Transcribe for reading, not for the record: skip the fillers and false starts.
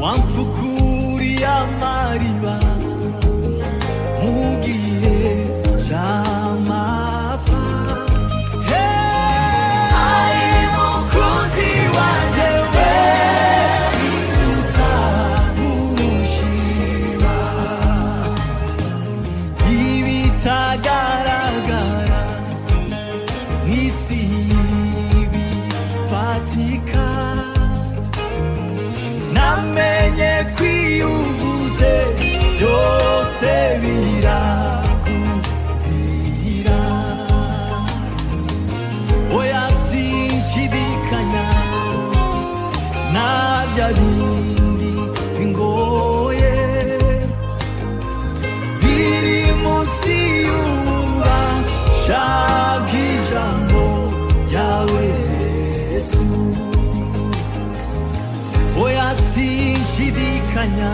wamfukuriye amariba mu gihe cy'amapfa. Ari mukunzi wanjye we, utagushima ibitagaragara mw'isi bifatika. Namenye kwiyumvuze byose birakuvira. Oya sinshidikanya nabya bindi bingoye biri munsi y'ububasha bw'ijambo ryawe Yesu. Oya sinshidikanya